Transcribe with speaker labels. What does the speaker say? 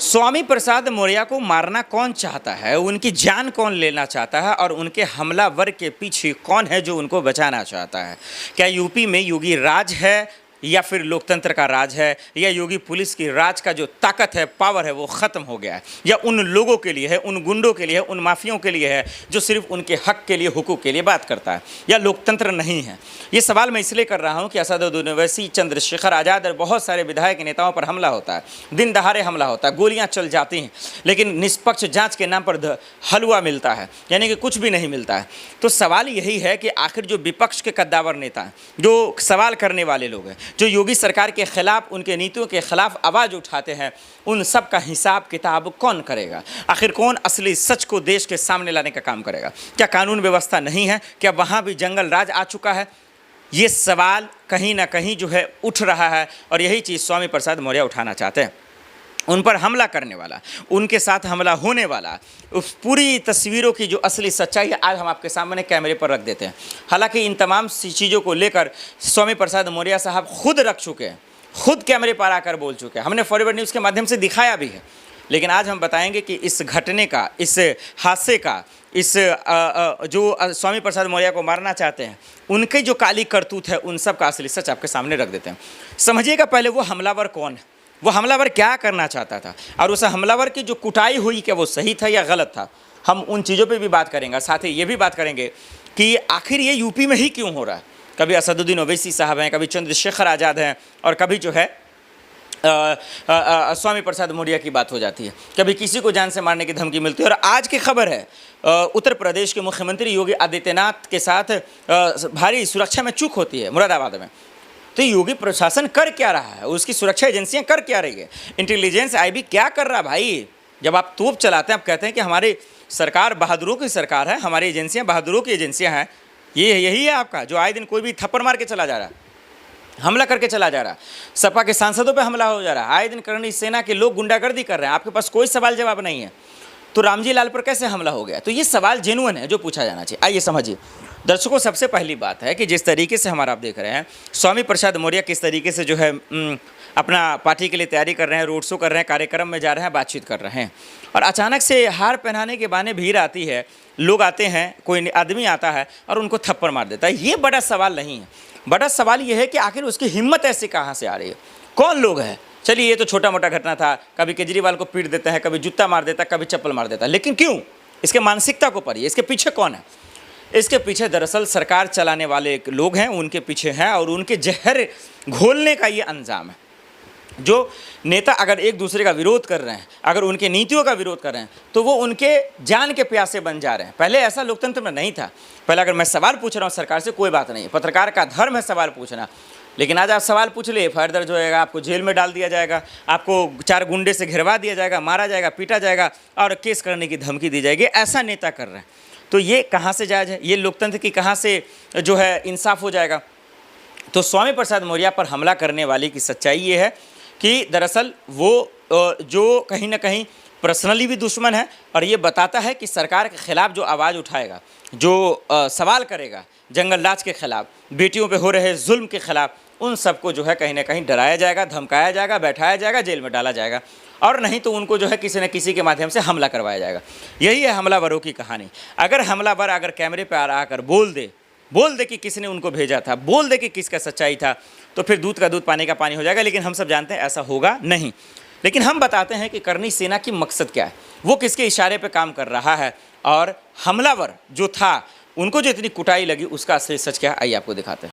Speaker 1: स्वामी प्रसाद मौर्य को मारना कौन चाहता है, उनकी जान कौन लेना चाहता है और उनके हमलावर के पीछे कौन है जो उनको बचाना चाहता है? क्या यूपी में योगी राज है या फिर लोकतंत्र का राज है, या योगी पुलिस की राज का जो ताकत है, पावर है, वो ख़त्म हो गया है, या उन लोगों के लिए है, उन गुंडों के लिए है, उन माफियों के लिए है जो सिर्फ उनके हक के लिए, हुकूक के लिए बात करता है, या लोकतंत्र नहीं है? ये सवाल मैं इसलिए कर रहा हूँ कि असदुद्दीन ओवैसी, चंद्रशेखर आज़ाद और बहुत सारे विधायक नेताओं पर हमला होता है, दिन दहाड़े हमला होता है, गोलियाँ चल जाती हैं, लेकिन निष्पक्ष जाँच के नाम पर हलवा मिलता है, यानी कि कुछ भी नहीं मिलता है। तो सवाल यही है कि आखिर जो विपक्ष के कद्दावर नेता हैं, जो सवाल करने वाले लोग हैं, जो योगी सरकार के खिलाफ, उनके नीतियों के खिलाफ आवाज़ उठाते हैं, उन सब का हिसाब किताब कौन करेगा? आखिर कौन असली सच को देश के सामने लाने का काम करेगा? क्या कानून व्यवस्था नहीं है? क्या वहाँ भी जंगल राज आ चुका है? ये सवाल कहीं ना कहीं जो है उठ रहा है, और यही चीज़ स्वामी प्रसाद मौर्य उठाना चाहते हैं। उन पर हमला करने वाला, उनके साथ हमला होने वाला, उस पूरी तस्वीरों की जो असली सच्चाई है आज हम आपके सामने कैमरे पर रख देते हैं। हालांकि इन तमाम चीज़ों को लेकर स्वामी प्रसाद मौर्य साहब खुद रख चुके हैं, खुद कैमरे पर आकर बोल चुके हैं, हमने फॉरवर्ड न्यूज़ के माध्यम से दिखाया भी है। लेकिन आज हम बताएंगे कि इस घटने का, इस हादसे का, इस जो स्वामी प्रसाद मौर्य को मारना चाहते हैं, उनकी जो काली करतूत है, उन सब का असली सच आपके सामने रख देते हैं। समझिएगा पहले वो हमलावर कौन है, वो हमलावर क्या करना चाहता था, और उस हमलावर की जो कुटाई हुई क्या वो सही था या गलत था? हम उन चीज़ों पे भी बात करेंगे, साथ ही ये भी बात करेंगे कि आखिर ये यूपी में ही क्यों हो रहा है। कभी असदुद्दीन ओवैसी साहब हैं, कभी चंद्रशेखर आज़ाद हैं, और कभी जो है स्वामी प्रसाद मौर्य की बात हो जाती है, कभी किसी को जान से मारने की धमकी मिलती है। और आज की खबर है उत्तर प्रदेश के मुख्यमंत्री योगी आदित्यनाथ के साथ भारी सुरक्षा में चूक होती है मुरादाबाद में। तो योगी प्रशासन कर क्या रहा है, उसकी सुरक्षा एजेंसियां कर क्या रही है, इंटेलिजेंस आईबी क्या कर रहा है? भाई जब आप तोप चलाते हैं, आप कहते हैं कि हमारी सरकार बहादुरों की सरकार है, हमारी एजेंसियां बहादुरों की एजेंसियां हैं, ये यही है आपका जो आए दिन कोई भी थप्पड़ मार के चला जा रहा है, हमला करके चला जा रहा है, सपा के सांसदों पे हमला हो जा रहा है, आए दिन करनी सेना के लोग गुंडागर्दी कर रहे हैं, आपके पास कोई सवाल जवाब नहीं है। तो रामजी लाल पर कैसे हमला हो गया? तो ये सवाल जेन्युइन है जो पूछा जाना चाहिए। आइए समझिए दर्शकों, सबसे पहली बात है कि जिस तरीके से हमारा आप देख रहे हैं, स्वामी प्रसाद मौर्य किस तरीके से जो है अपना पार्टी के लिए तैयारी कर रहे हैं, रोड शो कर रहे हैं, कार्यक्रम में जा रहे हैं, बातचीत कर रहे हैं, और अचानक से हार पहनाने के बहाने भीड़ आती है, लोग आते हैं, कोई आदमी आता है और उनको थप्पड़ मार देता है। ये बड़ा सवाल नहीं है, बड़ा सवाल ये है कि आखिर उसकी हिम्मत ऐसी कहाँ से आ रही है, कौन लोग हैं? चलिए ये तो छोटा मोटा घटना था, कभी केजरीवाल को पीट देता है, कभी जूता मार देता है, कभी चप्पल मार देता है, लेकिन क्यों? इसके मानसिकता को पढ़िए, इसके पीछे कौन है? इसके पीछे दरअसल सरकार चलाने वाले लोग हैं, उनके पीछे हैं, और उनके जहर घोलने का ये अंजाम है। जो नेता अगर एक दूसरे का विरोध कर रहे हैं, अगर उनके नीतियों का विरोध कर रहे हैं, तो वो उनके जान के प्यासे बन जा रहे हैं। पहले ऐसा लोकतंत्र में नहीं था। पहले अगर मैं सवाल पूछ रहा हूँ सरकार से, कोई बात नहीं, पत्रकार का धर्म है सवाल पूछना, लेकिन आज आप सवाल पूछ लिए, एफआईआर दर्ज होएगा, आपको जेल में डाल दिया जाएगा, आपको 4 गुंडे से घिरवा दिया जाएगा, मारा जाएगा, पीटा जाएगा, और केस करने की धमकी दी जाएगी। ऐसा नेता कर रहे हैं, तो ये कहाँ से जायज़ है? ये लोकतंत्र की कहाँ से जो है इंसाफ हो जाएगा? तो स्वामी प्रसाद मौर्य पर हमला करने वाले की सच्चाई ये है कि दरअसल वो जो कहीं ना कहीं पर्सनली भी दुश्मन है, और ये बताता है कि सरकार के खिलाफ जो आवाज़ उठाएगा, जो सवाल करेगा जंगल राज के खिलाफ, बेटियों पे हो रहे जुल्म के खिलाफ, उन सबको जो है कहीं ना कहीं डराया जाएगा, धमकाया जाएगा, बैठाया जाएगा, जेल में डाला जाएगा, और नहीं तो उनको जो है किसी न किसी के माध्यम से हमला करवाया जाएगा। यही है हमलावरों की कहानी। अगर हमलावर अगर कैमरे पर आकर बोल दे कि किसने उनको भेजा था, बोल दे कि किसका सच्चाई था, तो फिर दूध का दूध पानी का पानी हो जाएगा। लेकिन हम सब जानते हैं ऐसा होगा नहीं। लेकिन हम बताते हैं कि करनी सेना की मकसद क्या है, वो किसके इशारे पे काम कर रहा है, और हमलावर जो था उनको जो इतनी कुटाई लगी उसका असली सच क्या है, आइए आपको दिखाते हैं।